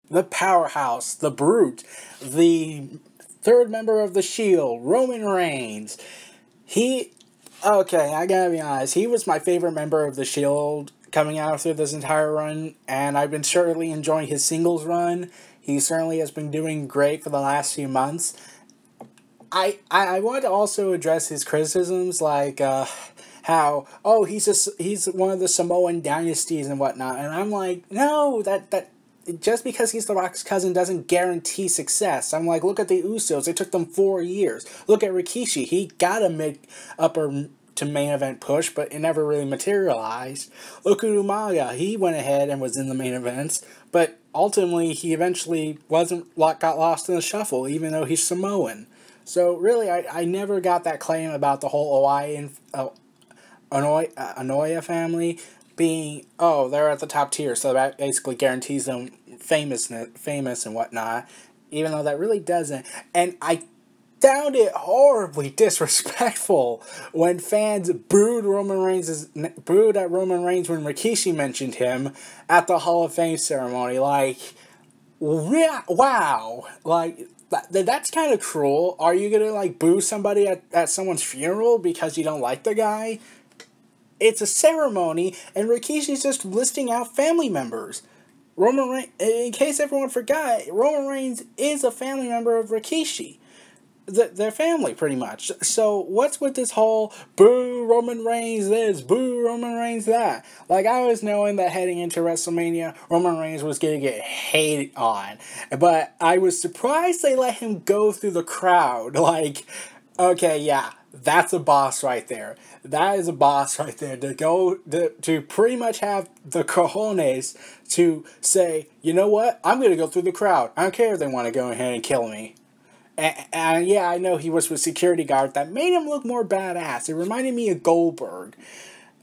the powerhouse, the brute, the third member of the Shield, Roman Reigns. He, okay, I gotta be honest, he was my favorite member of the Shield coming out through this entire run, and I've been certainly enjoying his singles run. He certainly has been doing great for the last few months. I want to also address his criticisms, like how, oh, he's one of the Samoan dynasties and whatnot, and I'm like, no, that just because he's The Rock's cousin doesn't guarantee success. I'm like, look at the Usos. It took them 4 years. Look at Rikishi. He got a upper to main event push, but it never really materialized. Look at Umaga. He went ahead and was in the main events, but ultimately he eventually got lost in the shuffle, even though he's Samoan. So really, I never got that claim about the whole Hawaiian Anoya family being, oh, they're at the top tier, so that basically guarantees them famous and whatnot, even though that really doesn't. And I found it horribly disrespectful when fans booed at Roman Reigns when Rikishi mentioned him at the Hall of Fame ceremony. Like, wow, like, that's kind of cruel. Are you gonna, like, boo somebody at someone's funeral because you don't like the guy? It's a ceremony, and Rikishi's just listing out family members. In case everyone forgot, Roman Reigns is a family member of Rikishi. Their family, pretty much. So, what's with this whole boo Roman Reigns this, boo Roman Reigns that? Like, I was knowing that heading into WrestleMania, Roman Reigns was going to get hated on. But I was surprised they let him go through the crowd. Like, okay, yeah, that's a boss right there. That is a boss right there. To pretty much have the cojones to say, you know what, I'm going to go through the crowd. I don't care if they want to go ahead and kill me. And yeah, I know he was with security guard. That made him look more badass. It reminded me of Goldberg.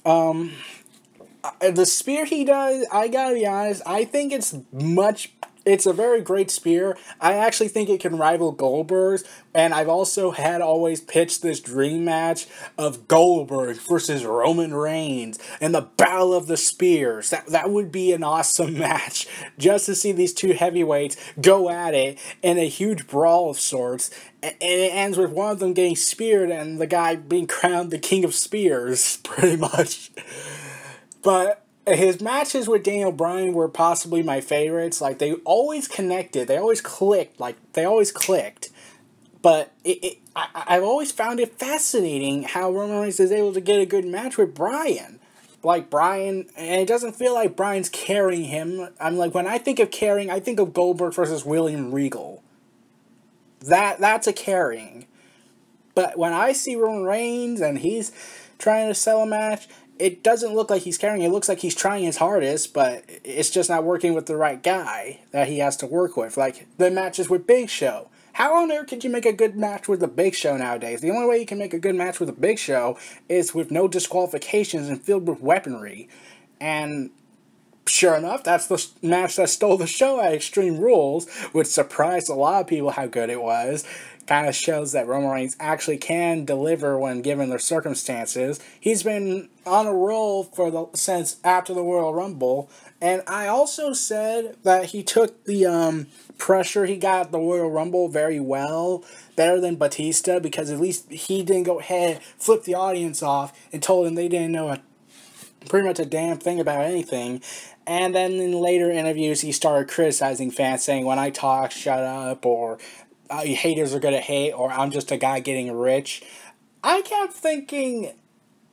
The spear he does, I gotta be honest, I think it's a very great spear. I actually think it can rival Goldberg's, and I've also always pitched this dream match of Goldberg versus Roman Reigns and the Battle of the Spears. That would be an awesome match, just to see these two heavyweights go at it in a huge brawl of sorts, and it ends with one of them getting speared and the guy being crowned the King of Spears, pretty much. But his matches with Daniel Bryan were possibly my favorites. Like, they always connected. They always clicked. But I've always found it fascinating how Roman Reigns is able to get a good match with Bryan. Like, Bryan, and it doesn't feel like Bryan's carrying him. I'm like, when I think of carrying, I think of Goldberg versus William Regal. That's a carrying. But when I see Roman Reigns and he's trying to sell a match, it doesn't look like he's carrying. It looks like he's trying his hardest, but it's just not working with the right guy that he has to work with. Like the matches with Big Show. How on earth could you make a good match with the Big Show nowadays? The only way you can make a good match with a Big Show is with no disqualifications and filled with weaponry. And sure enough, that's the match that stole the show at Extreme Rules, which surprised a lot of people how good it was. Kind of shows that Roman Reigns actually can deliver when given the circumstances. He's been on a roll since after the Royal Rumble, and I also said that he took the pressure he got at the Royal Rumble very well, better than Batista, because at least he didn't go ahead, flip the audience off, and told them they didn't know pretty much a damn thing about anything. And then in later interviews, he started criticizing fans, saying, when I talk, shut up, or haters are gonna hate, or I'm just a guy getting rich. I kept thinking,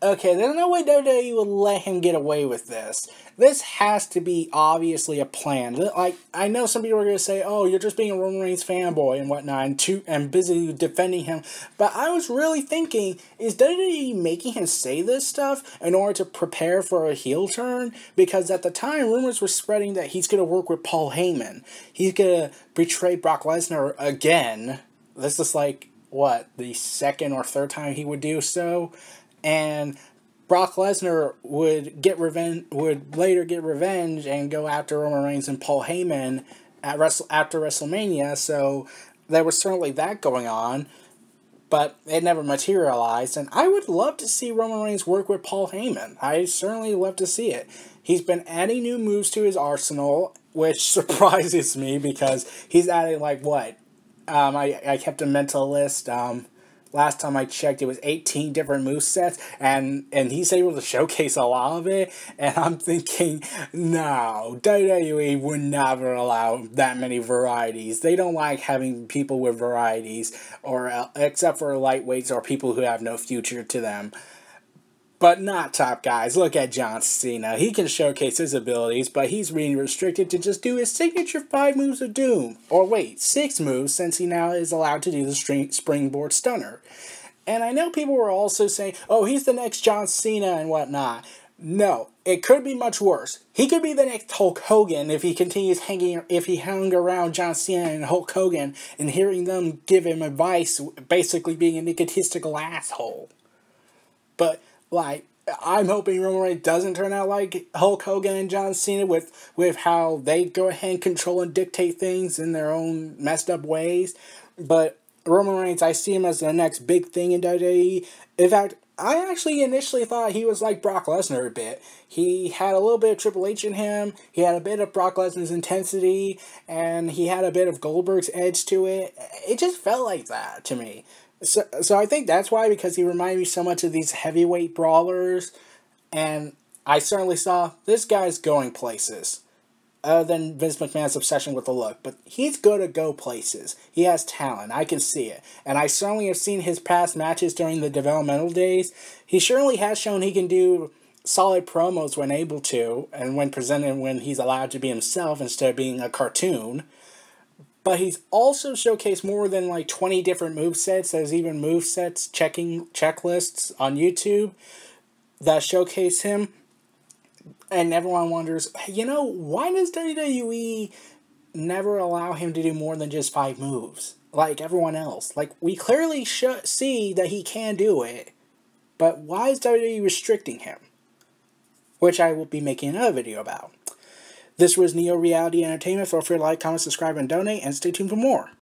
okay, there's no way WWE would let him get away with this. This has to be obviously a plan. Like, I know some people are going to say, oh, you're just being a Roman Reigns fanboy and whatnot, and busy defending him. But I was really thinking, is WWE making him say this stuff in order to prepare for a heel turn? Because at the time, rumors were spreading that he's going to work with Paul Heyman. He's going to betray Brock Lesnar again. This is like, what, the second or third time he would do so? And Brock Lesnar would later get revenge and go after Roman Reigns and Paul Heyman after WrestleMania, so there was certainly that going on, but it never materialized, and I would love to see Roman Reigns work with Paul Heyman. I certainly love to see it. He's been adding new moves to his arsenal, which surprises me because he's adding, like, what? I kept a mental list. Last time I checked, it was 18 different movesets, and he's able to showcase a lot of it, and I'm thinking, no, WWE would never allow that many varieties. They don't like having people with varieties, or except for lightweights or people who have no future to them. But not top guys. Look at John Cena. He can showcase his abilities, but he's being restricted to just do his signature 5 moves of doom. Or wait, 6 moves, since he now is allowed to do the springboard stunner. And I know people were also saying, oh, he's the next John Cena and whatnot. No, it could be much worse. He could be the next Hulk Hogan if he continues if he hung around John Cena and Hulk Hogan and hearing them give him advice, basically being an egotistical asshole. But, like, I'm hoping Roman Reigns doesn't turn out like Hulk Hogan and John Cena with how they go ahead and control and dictate things in their own messed up ways. But Roman Reigns, I see him as the next big thing in WWE. In fact, I actually initially thought he was like Brock Lesnar a bit. He had a little bit of Triple H in him, he had a bit of Brock Lesnar's intensity, and he had a bit of Goldberg's edge to it. It just felt like that to me. So I think that's why, because he reminded me so much of these heavyweight brawlers, and I certainly saw this guy's going places. Other than Vince McMahon's obsession with the look, but he's good to go places. He has talent, I can see it. And I certainly have seen his past matches during the developmental days. He surely has shown he can do solid promos when able to, and when presented when he's allowed to be himself instead of being a cartoon. But he's also showcased more than like 20 different movesets. There's even movesets checklists on YouTube that showcase him. And everyone wonders, you know, why does WWE never allow him to do more than just 5 moves? Like everyone else. Like, we clearly see that he can do it. But why is WWE restricting him? Which I will be making another video about. This was Neo Reality Entertainment. Feel free to like, comment, subscribe, and donate, and stay tuned for more.